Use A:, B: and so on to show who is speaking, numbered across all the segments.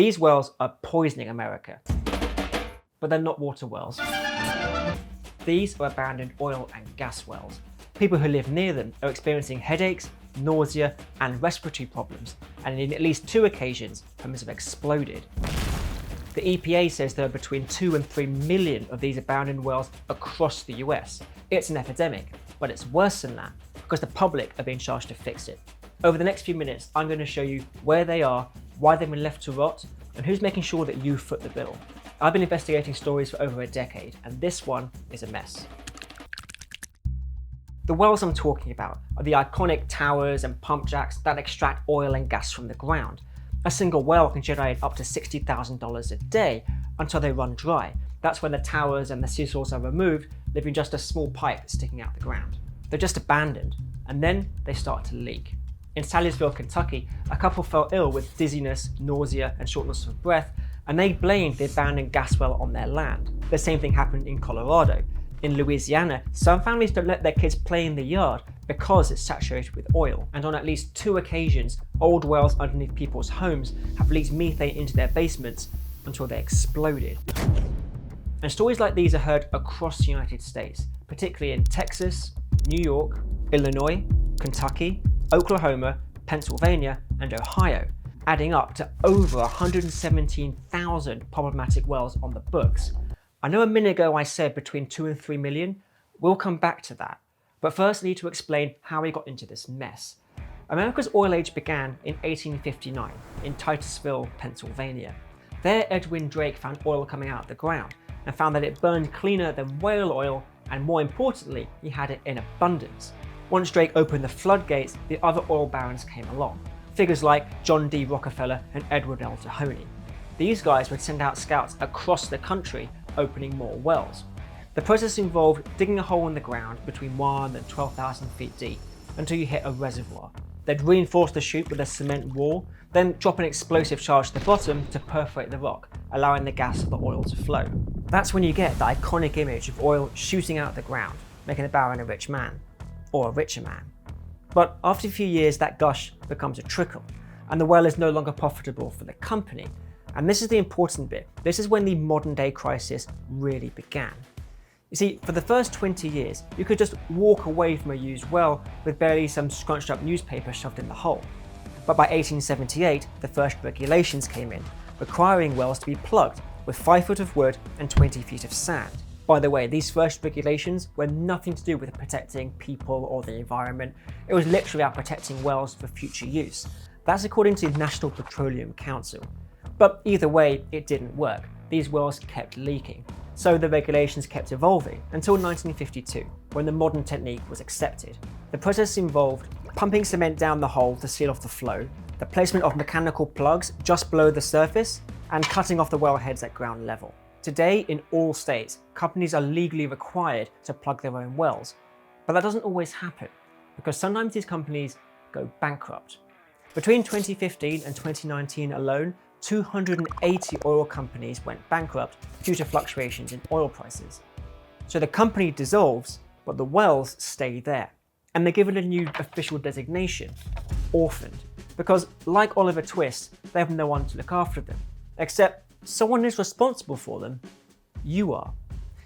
A: These wells are poisoning America, but they're not water wells. These are abandoned oil and gas wells. People who live near them are experiencing headaches, nausea, and respiratory problems, and in at least 2 occasions, homes have exploded. The EPA says there are between 2 and 3 million of these abandoned wells across the US. It's an epidemic, but it's worse than that because the public are being charged to fix it. Over the next few minutes, I'm going to show you where they are, why they've been left to rot, and who's making sure that you foot the bill. I've been investigating stories for over a decade, and this one is a mess. The wells I'm talking about are the iconic towers and pump jacks that extract oil and gas from the ground. A single well can generate up to $60,000 a day until they run dry. That's when the towers and the seesaws are removed, leaving just a small pipe sticking out the ground. They're just abandoned, and then they start to leak. In Salyersville, Kentucky, a couple fell ill with dizziness, nausea, and shortness of breath, and they blamed the abandoned gas well on their land. The same thing happened in Colorado. In Louisiana, some families don't let their kids play in the yard because it's saturated with oil, and on at least 2 occasions, old wells underneath people's homes have leaked methane into their basements until they exploded. And stories like these are heard across the United States, particularly in Texas, New York, Illinois, Kentucky, Oklahoma, Pennsylvania, and Ohio, adding up to over 117,000 problematic wells on the books. I know a minute ago I said between 2 and 3 million. We'll come back to that. But first I need to explain how we got into this mess. America's oil age began in 1859 in Titusville, Pennsylvania. There, Edwin Drake found oil coming out of the ground and found that it burned cleaner than whale oil, and more importantly, he had it in abundance. Once Drake opened the floodgates, the other oil barons came along. Figures like John D. Rockefeller and Edward L. Tahoney. These guys would send out scouts across the country, opening more wells. The process involved digging a hole in the ground between 1 and 12,000 feet deep until you hit a reservoir. They'd reinforce the chute with a cement wall, then drop an explosive charge to the bottom to perforate the rock, allowing the gas or the oil to flow. That's when you get the iconic image of oil shooting out the ground, making the baron a rich man, or a richer man. But after a few years, that gush becomes a trickle, and the well is no longer profitable for the company. And this is the important bit. This is when the modern day crisis really began. You see, for the first 20 years, you could just walk away from a used well with barely some scrunched up newspaper shoved in the hole. But by 1878, the first regulations came in, requiring wells to be plugged with 5 foot of wood and 20 feet of sand. By the way, these first regulations were nothing to do with protecting people or the environment. It was literally about protecting wells for future use. That's according to the National Petroleum Council. But either way, it didn't work. These wells kept leaking. So the regulations kept evolving until 1952, when the modern technique was accepted. The process involved pumping cement down the hole to seal off the flow, the placement of mechanical plugs just below the surface, and cutting off the well heads at ground level. Today, in all states, companies are legally required to plug their own wells. But that doesn't always happen, because sometimes these companies go bankrupt. Between 2015 and 2019 alone, 280 oil companies went bankrupt due to fluctuations in oil prices. So the company dissolves, but the wells stay there. And they're given a new official designation, orphaned, because like Oliver Twist, they have no one to look after them. Except someone is responsible for them. You are.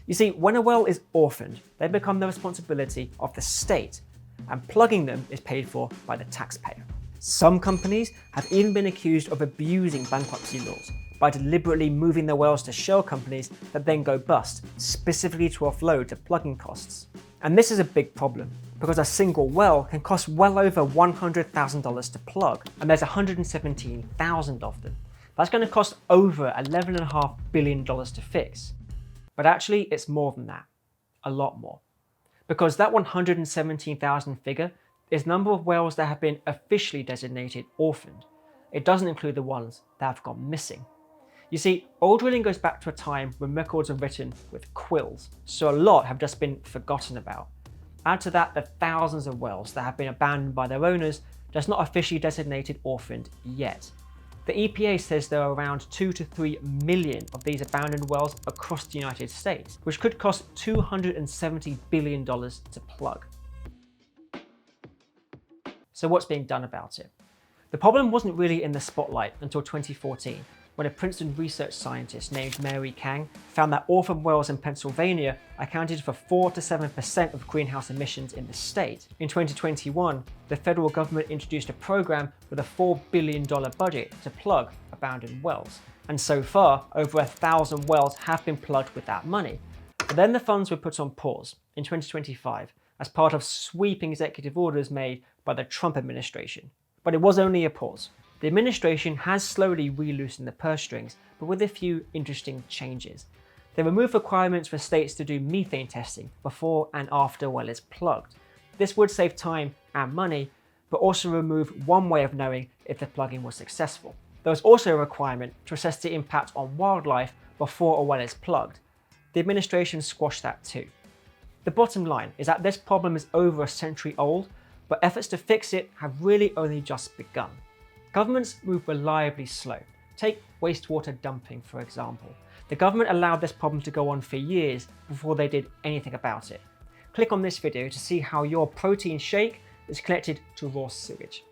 A: You see, when a well is orphaned, they become the responsibility of the state, and plugging them is paid for by the taxpayer. Some companies have even been accused of abusing bankruptcy laws by deliberately moving their wells to shell companies that then go bust, specifically to offload the plugging costs. And this is a big problem, because a single well can cost well over $100,000 to plug, and there's 117,000 of them. That's going to cost over $11.5 billion to fix. But actually, it's more than that, a lot more. Because that 117,000 figure is the number of wells that have been officially designated orphaned. It doesn't include the ones that have gone missing. You see, oil drilling goes back to a time when records are written with quills, so a lot have just been forgotten about. Add to that the thousands of wells that have been abandoned by their owners, just not officially designated orphaned yet. The EPA says there are around 2 to 3 million of these abandoned wells across the United States, which could cost $270 billion to plug. So what's being done about it? The problem wasn't really in the spotlight until 2014, when a Princeton research scientist named Mary Kang found that orphan wells in Pennsylvania accounted for 4 to 7% of greenhouse emissions in the state. In 2021, the federal government introduced a program with a $4 billion budget to plug abandoned wells. And so far, over 1,000 wells have been plugged with that money. But then the funds were put on pause in 2025 as part of sweeping executive orders made by the Trump administration. But it was only a pause. The administration has slowly re-loosened the purse strings, but with a few interesting changes. They removed requirements for states to do methane testing before and after a well is plugged. This would save time and money, but also remove one way of knowing if the plugging was successful. There was also a requirement to assess the impact on wildlife before a well is plugged. The administration squashed that too. The bottom line is that this problem is over a century old, but efforts to fix it have really only just begun. Governments move reliably slow. Take wastewater dumping, for example. The government allowed this problem to go on for years before they did anything about it. Click on this video to see how your protein shake is connected to raw sewage.